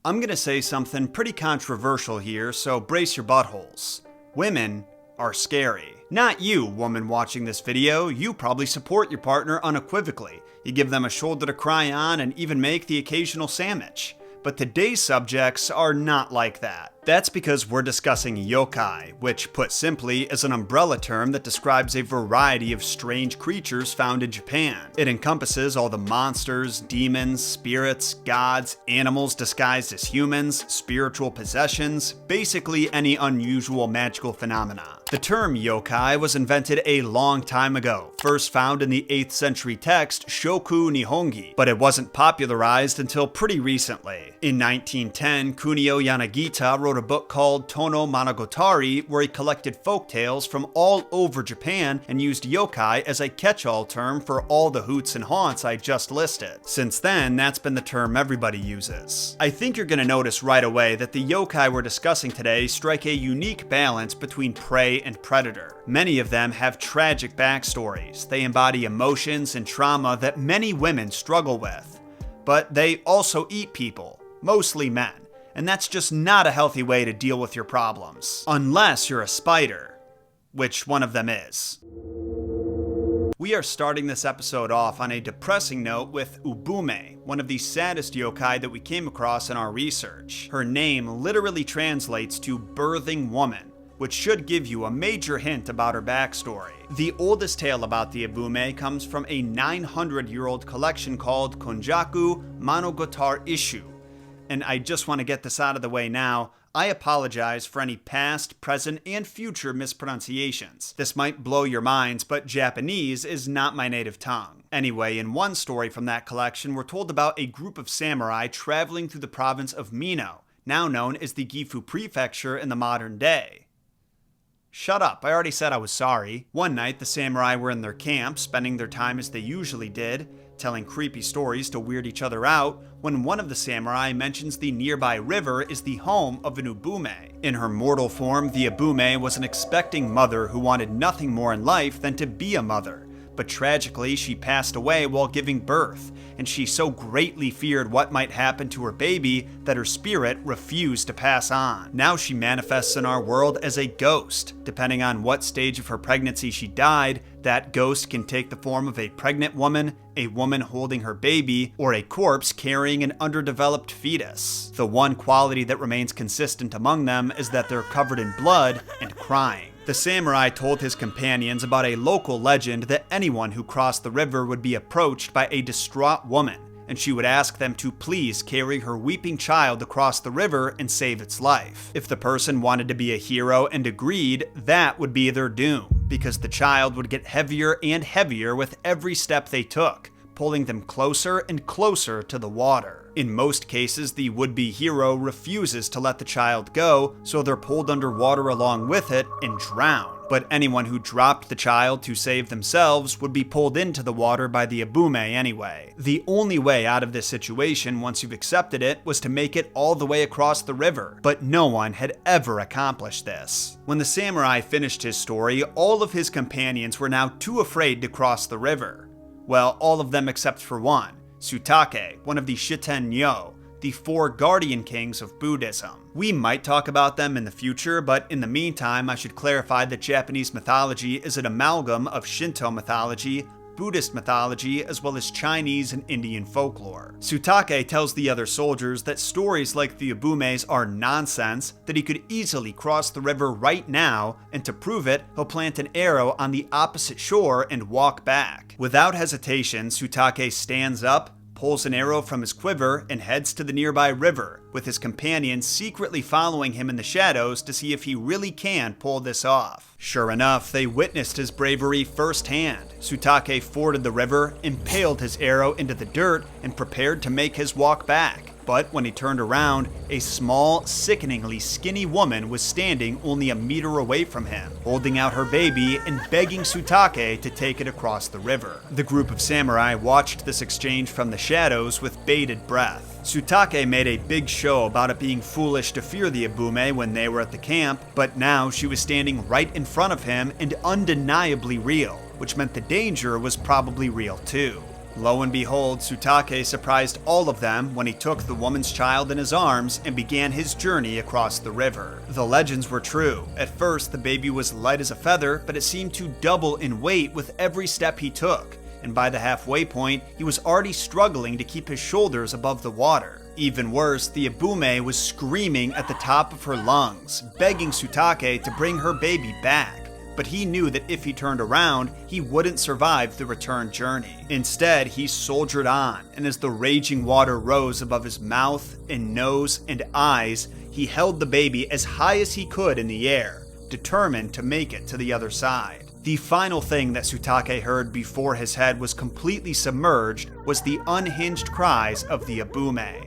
I'm gonna say something pretty controversial here, so brace your buttholes. Women are scary. Not you, woman watching this video. You probably support your partner unequivocally. You give them a shoulder to cry on and even make the occasional sandwich. But today's subjects are not like that. That's because we're discussing yokai, which, put simply, is an umbrella term that describes a variety of strange creatures found in Japan. It encompasses all the monsters, demons, spirits, gods, animals disguised as humans, spiritual possessions, basically any unusual magical phenomena. The term yokai was invented a long time ago, first found in the 8th century text Shoku Nihongi, but it wasn't popularized until pretty recently. In 1910, Kunio Yanagita wrote a book called Tono Monogatari, where he collected folktales from all over Japan and used yokai as a catch-all term for all the hoots and haunts I just listed. Since then, that's been the term everybody uses. I think you're gonna notice right away that the yokai we're discussing today strike a unique balance between prey and predator. Many of them have tragic backstories. They embody emotions and trauma that many women struggle with. But they also eat people, mostly men. And that's just not a healthy way to deal with your problems. Unless you're a spider, which one of them is. We are starting this episode off on a depressing note with Ubume, one of the saddest yokai that we came across in our research. Her name literally translates to birthing woman, which should give you a major hint about her backstory. The oldest tale about the Ubume comes from a 900-year-old collection called Konjaku Monogatari Isshu. And I just want to get this out of the way now. I apologize for any past, present, and future mispronunciations. This might blow your minds, but Japanese is not my native tongue. Anyway, in one story from that collection, we're told about a group of samurai traveling through the province of Mino, now known as the Gifu Prefecture in the modern day. Shut up, I already said I was sorry. One night, the samurai were in their camp, spending their time as they usually did, telling creepy stories to weird each other out, when one of the samurai mentions the nearby river is the home of an Ubume. In her mortal form, the Ubume was an expecting mother who wanted nothing more in life than to be a mother. But tragically, she passed away while giving birth, and she so greatly feared what might happen to her baby that her spirit refused to pass on. Now she manifests in our world as a ghost. Depending on what stage of her pregnancy she died, that ghost can take the form of a pregnant woman, a woman holding her baby, or a corpse carrying an underdeveloped fetus. The one quality that remains consistent among them is that they're covered in blood and crying. The samurai told his companions about a local legend that anyone who crossed the river would be approached by a distraught woman, and she would ask them to please carry her weeping child across the river and save its life. If the person wanted to be a hero and agreed, that would be their doom, because the child would get heavier and heavier with every step they took, pulling them closer and closer to the water. In most cases, the would-be hero refuses to let the child go, so they're pulled underwater along with it and drown. But anyone who dropped the child to save themselves would be pulled into the water by the Ubume anyway. The only way out of this situation, once you've accepted it, was to make it all the way across the river, but no one had ever accomplished this. When the samurai finished his story, all of his companions were now too afraid to cross the river. Well, all of them except for one. Sutake, one of the Shiten-Ryo, the 4 guardian kings of Buddhism. We might talk about them in the future, but in the meantime, I should clarify that Japanese mythology is an amalgam of Shinto mythology, Buddhist mythology, as well as Chinese and Indian folklore. Sutake tells the other soldiers that stories like the Ubume's are nonsense, that he could easily cross the river right now, and to prove it, he'll plant an arrow on the opposite shore and walk back. Without hesitation, Sutake stands up, pulls an arrow from his quiver, and heads to the nearby river, with his companions secretly following him in the shadows to see if he really can pull this off. Sure enough, they witnessed his bravery firsthand. Sutake forded the river, impaled his arrow into the dirt, and prepared to make his walk back. But when he turned around, a small, sickeningly skinny woman was standing only a meter away from him, holding out her baby and begging Sutake to take it across the river. The group of samurai watched this exchange from the shadows with bated breath. Sutake made a big show about it being foolish to fear the Ubume when they were at the camp, but now she was standing right in front of him and undeniably real, which meant the danger was probably real too. Lo and behold, Tsutake surprised all of them when he took the woman's child in his arms and began his journey across the river. The legends were true. At first, the baby was light as a feather, but it seemed to double in weight with every step he took, and by the halfway point, he was already struggling to keep his shoulders above the water. Even worse, the Ubume was screaming at the top of her lungs, begging Tsutake to bring her baby back. But he knew that if he turned around, he wouldn't survive the return journey. Instead, he soldiered on, and as the raging water rose above his mouth and nose and eyes, he held the baby as high as he could in the air, determined to make it to the other side. The final thing that Tsutake heard before his head was completely submerged was the unhinged cries of the Ubume.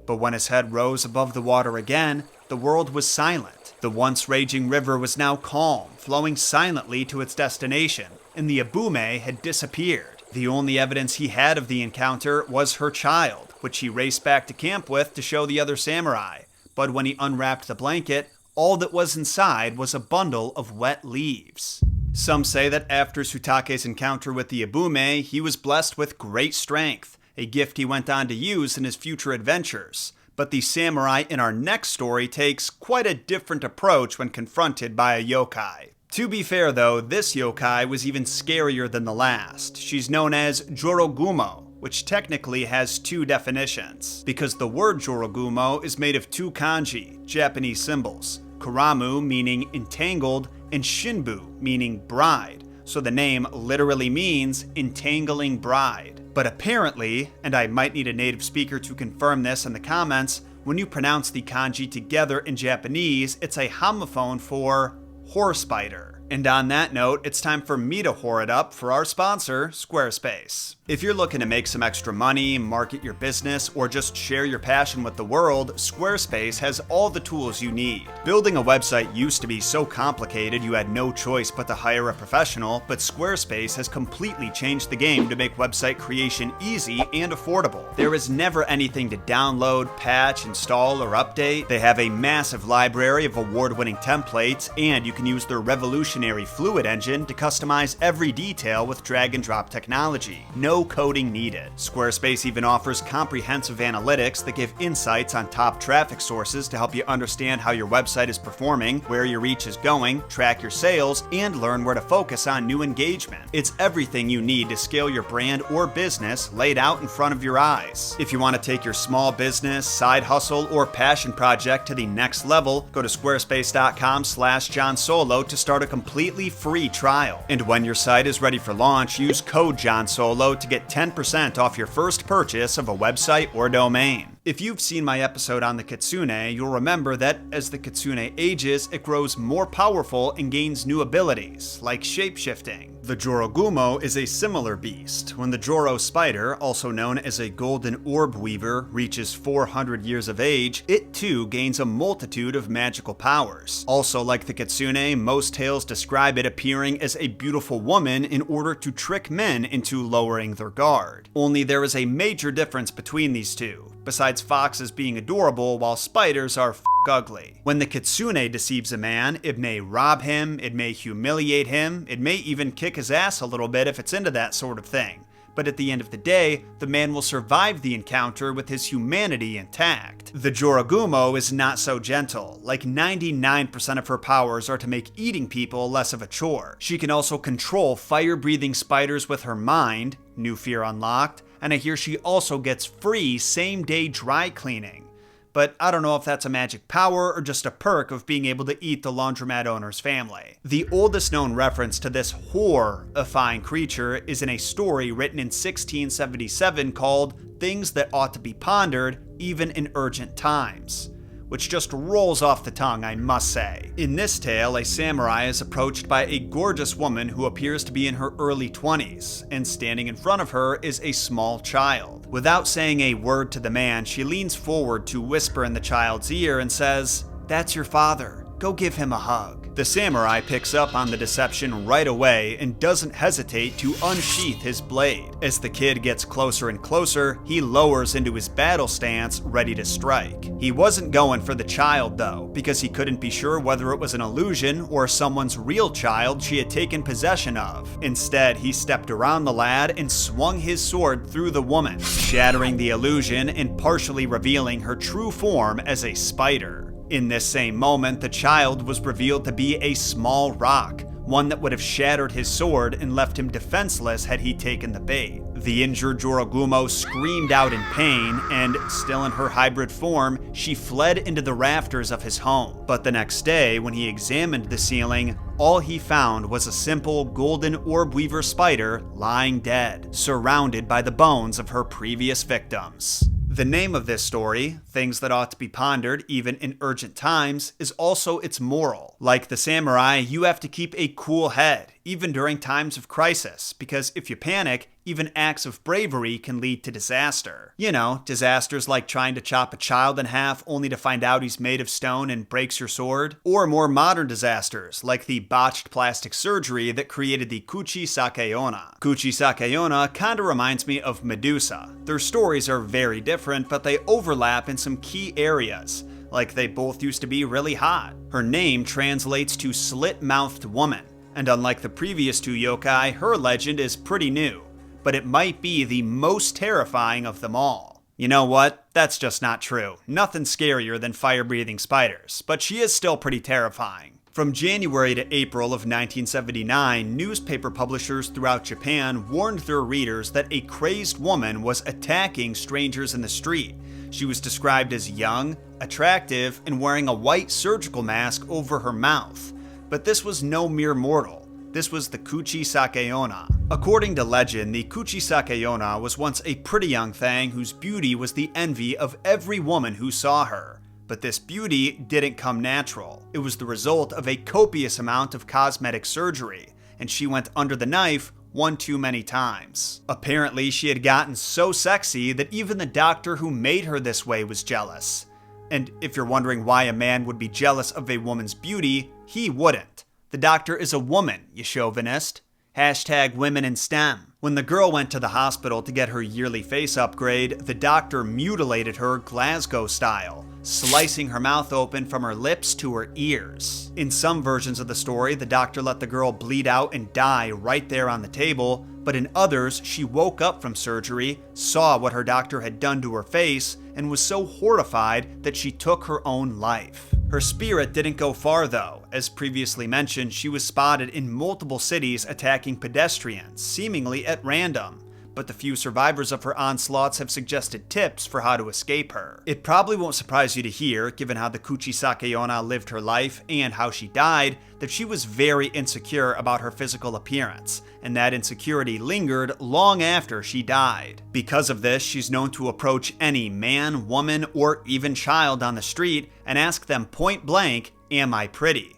But when his head rose above the water again, the world was silent. The once raging river was now calm, flowing silently to its destination, and the Ubume had disappeared. The only evidence he had of the encounter was her child, which he raced back to camp with to show the other samurai. But when he unwrapped the blanket, all that was inside was a bundle of wet leaves. Some say that after Tsutake's encounter with the Ubume, he was blessed with great strength, a gift he went on to use in his future adventures. But the samurai in our next story takes quite a different approach when confronted by a yokai. To be fair though, this yokai was even scarier than the last. She's known as Jorogumo, which technically has two definitions, because the word Jorogumo is made of two kanji, Japanese symbols, karamu meaning entangled, and shinbu meaning bride, so the name literally means entangling bride. But apparently, and I might need a native speaker to confirm this in the comments, when you pronounce the kanji together in Japanese, it's a homophone for whore spider. And on that note, it's time for me to whore it up for our sponsor, Squarespace. If you're looking to make some extra money, market your business, or just share your passion with the world, Squarespace has all the tools you need. Building a website used to be so complicated you had no choice but to hire a professional, but Squarespace has completely changed the game to make website creation easy and affordable. There is never anything to download, patch, install, or update. They have a massive library of award-winning templates, and you can use their revolutionary Fluid engine to customize every detail with drag-and-drop technology. No coding needed. Squarespace even offers comprehensive analytics that give insights on top traffic sources to help you understand how your website is performing, where your reach is going, track your sales, and learn where to focus on new engagement. It's everything you need to scale your brand or business laid out in front of your eyes. If you want to take your small business, side hustle, or passion project to the next level, go to squarespace.com/JohnSolo to start a completely free trial. And when your site is ready for launch, use code JohnSolo to get 10% off your first purchase of a website or domain. If you've seen my episode on the kitsune, you'll remember that as the kitsune ages, it grows more powerful and gains new abilities, like shapeshifting. The Jorogumo is a similar beast. When the Joro spider, also known as a golden orb weaver, reaches 400 years of age, it too gains a multitude of magical powers. Also, like the kitsune, most tales describe it appearing as a beautiful woman in order to trick men into lowering their guard. Only there is a major difference between these two. Besides foxes being adorable, while spiders are ugly. When the kitsune deceives a man, it may rob him, it may humiliate him, it may even kick his ass a little bit if it's into that sort of thing. But at the end of the day, the man will survive the encounter with his humanity intact. The Jorogumo is not so gentle. Like 99% of her powers are to make eating people less of a chore. She can also control fire-breathing spiders with her mind, new fear unlocked, and I hear she also gets free same-day dry cleaning. But I don't know if that's a magic power or just a perk of being able to eat the laundromat owner's family. The oldest known reference to this horrifying creature is in a story written in 1677 called Things That Ought to Be Pondered Even in Urgent Times, which just rolls off the tongue, I must say. In this tale, a samurai is approached by a gorgeous woman who appears to be in her early 20s, and standing in front of her is a small child. Without saying a word to the man, she leans forward to whisper in the child's ear and says, "That's your father. Go give him a hug." The samurai picks up on the deception right away and doesn't hesitate to unsheath his blade. As the kid gets closer and closer, he lowers into his battle stance, ready to strike. He wasn't going for the child though, because he couldn't be sure whether it was an illusion or someone's real child she had taken possession of. Instead, he stepped around the lad and swung his sword through the woman, shattering the illusion and partially revealing her true form as a spider. In this same moment, the child was revealed to be a small rock, one that would have shattered his sword and left him defenseless had he taken the bait. The injured Jorogumo screamed out in pain, and, still in her hybrid form, she fled into the rafters of his home. But the next day, when he examined the ceiling, all he found was a simple golden orb weaver spider lying dead, surrounded by the bones of her previous victims. The name of this story, Things That Ought to Be Pondered Even in Urgent Times, is also its moral. Like the samurai, you have to keep a cool head, even during times of crisis, because if you panic, even acts of bravery can lead to disaster. You know, disasters like trying to chop a child in half only to find out he's made of stone and breaks your sword. Or more modern disasters, like the botched plastic surgery that created the Kuchisake-Onna. Kuchisake-Onna kinda reminds me of Medusa. Their stories are very different, but they overlap in some key areas, like they both used to be really hot. Her name translates to slit-mouthed woman, and unlike the previous two yokai, her legend is pretty new, but it might be the most terrifying of them all. You know what? That's just not true. Nothing scarier than fire-breathing spiders, but she is still pretty terrifying. From January to April of 1979, newspaper publishers throughout Japan warned their readers that a crazed woman was attacking strangers in the street. She was described as young, attractive, and wearing a white surgical mask over her mouth. But this was no mere mortal. This was the Kuchisake-Onna. According to legend, the Kuchisake-Onna was once a pretty young thing whose beauty was the envy of every woman who saw her. But this beauty didn't come natural. It was the result of a copious amount of cosmetic surgery, and she went under the knife one too many times. Apparently, she had gotten so sexy that even the doctor who made her this way was jealous. And if you're wondering why a man would be jealous of a woman's beauty, he wouldn't. The doctor is a woman, you chauvinist. Hashtag women in STEM. When the girl went to the hospital to get her yearly face upgrade, the doctor mutilated her Glasgow style, slicing her mouth open from her lips to her ears. In some versions of the story, the doctor let the girl bleed out and die right there on the table, but in others, she woke up from surgery, saw what her doctor had done to her face, and was so horrified that she took her own life. Her spirit didn't go far though. As previously mentioned, she was spotted in multiple cities attacking pedestrians, seemingly at random. But the few survivors of her onslaughts have suggested tips for how to escape her. It probably won't surprise you to hear, given how the Kuchisake-Onna lived her life and how she died, that she was very insecure about her physical appearance, and that insecurity lingered long after she died. Because of this, she's known to approach any man, woman, or even child on the street and ask them point blank, "Am I pretty?"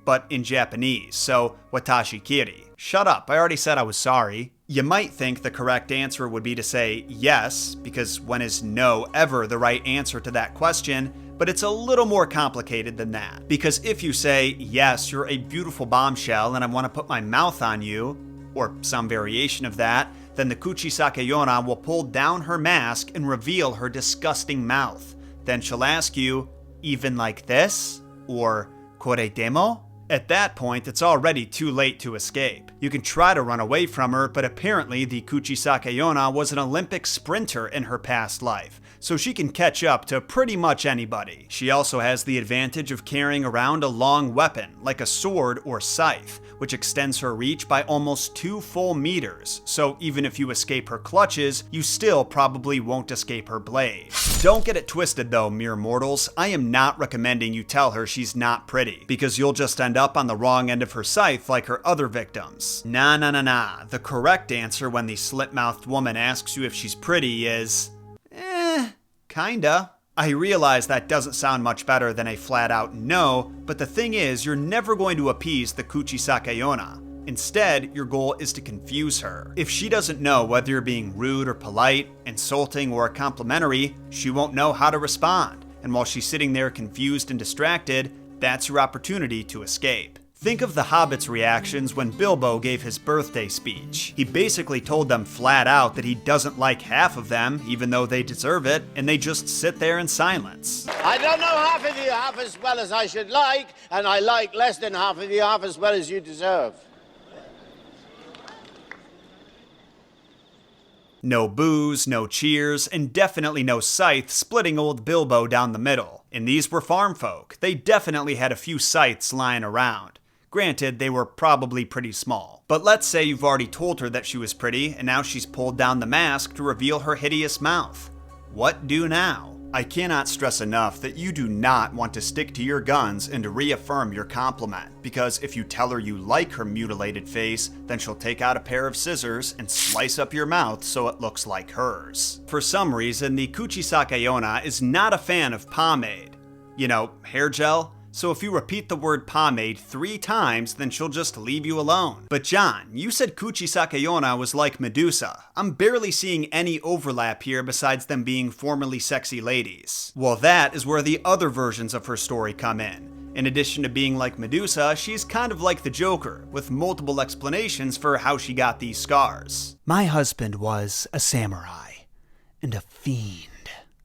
But in Japanese, so watashi kiri. Shut up, I already said I was sorry. You might think the correct answer would be to say yes, because when is no ever the right answer to that question? But it's a little more complicated than that. Because if you say, yes, you're a beautiful bombshell and I want to put my mouth on you, or some variation of that, then the Kuchisake-Onna will pull down her mask and reveal her disgusting mouth. Then she'll ask you, even like this? Or, kore demo? At that point, it's already too late to escape. You can try to run away from her, but apparently the Kuchisake-Onna was an Olympic sprinter in her past life, so she can catch up to pretty much anybody. She also has the advantage of carrying around a long weapon, like a sword or scythe, which extends her reach by almost 2 full meters, so even if you escape her clutches, you still probably won't escape her blade. Don't get it twisted though, mere mortals. I am not recommending you tell her she's not pretty, because you'll just end up on the wrong end of her scythe like her other victims. Nah. The correct answer when the slit-mouthed woman asks you if she's pretty is, kinda. I realize that doesn't sound much better than a flat-out no, but the thing is, you're never going to appease the Kuchisake-Onna. Instead, your goal is to confuse her. If she doesn't know whether you're being rude or polite, insulting or complimentary, she won't know how to respond. And while she's sitting there confused and distracted, that's your opportunity to escape. Think of the Hobbits' reactions when Bilbo gave his birthday speech. He basically told them flat out that he doesn't like half of them, even though they deserve it, and they just sit there in silence. I don't know half of you half as well as I should like, and I like less than half of you half as well as you deserve. No boos, no cheers, and definitely no scythe splitting old Bilbo down the middle. And these were farm folk. They definitely had a few scythes lying around. Granted, they were probably pretty small. But let's say you've already told her that she was pretty, and now she's pulled down the mask to reveal her hideous mouth. What do now? I cannot stress enough that you do not want to stick to your guns and to reaffirm your compliment, because if you tell her you like her mutilated face, then she'll take out a pair of scissors and slice up your mouth so it looks like hers. For some reason, the Kuchisake-Onna is not a fan of pomade. You know, hair gel? So if you repeat the word pomade 3 times, then she'll just leave you alone. But John, you said Kuchisake-Onna was like Medusa. I'm barely seeing any overlap here besides them being formerly sexy ladies. Well, that is where the other versions of her story come in. In addition to being like Medusa, she's kind of like the Joker, with multiple explanations for how she got these scars. My husband was a samurai and a fiend.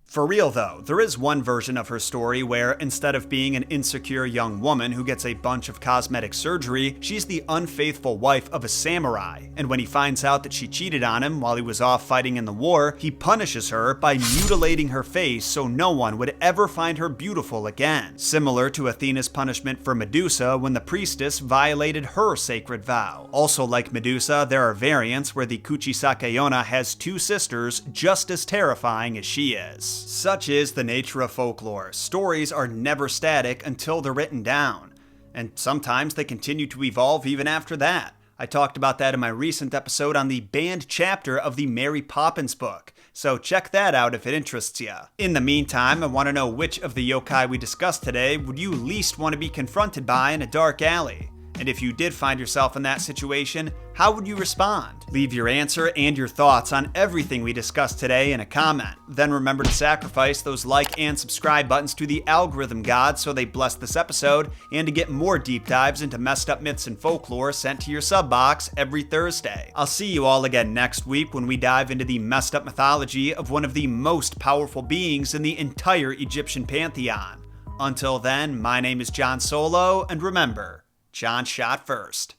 For real though, there is one version of her story where, instead of being an insecure young woman who gets a bunch of cosmetic surgery, she's the unfaithful wife of a samurai, and when he finds out that she cheated on him while he was off fighting in the war, he punishes her by mutilating her face so no one would ever find her beautiful again. Similar to Athena's punishment for Medusa when the priestess violated her sacred vow. Also like Medusa, there are variants where the Kuchisake-Onna has 2 sisters just as terrifying as she is. Such is the nature of folklore. Stories are never static until they're written down, and sometimes they continue to evolve even after that. I talked about that in my recent episode on the banned chapter of the Mary Poppins book, so check that out if it interests you. In the meantime, I want to know which of the yokai we discussed today would you least want to be confronted by in a dark alley? And if you did find yourself in that situation, how would you respond? Leave your answer and your thoughts on everything we discussed today in a comment. Then remember to sacrifice those like and subscribe buttons to the algorithm god so they bless this episode, and to get more deep dives into messed up myths and folklore sent to your sub box every Thursday. I'll see you all again next week when we dive into the messed up mythology of one of the most powerful beings in the entire Egyptian pantheon. Until then, my name is John Solo, and remember, John shot first.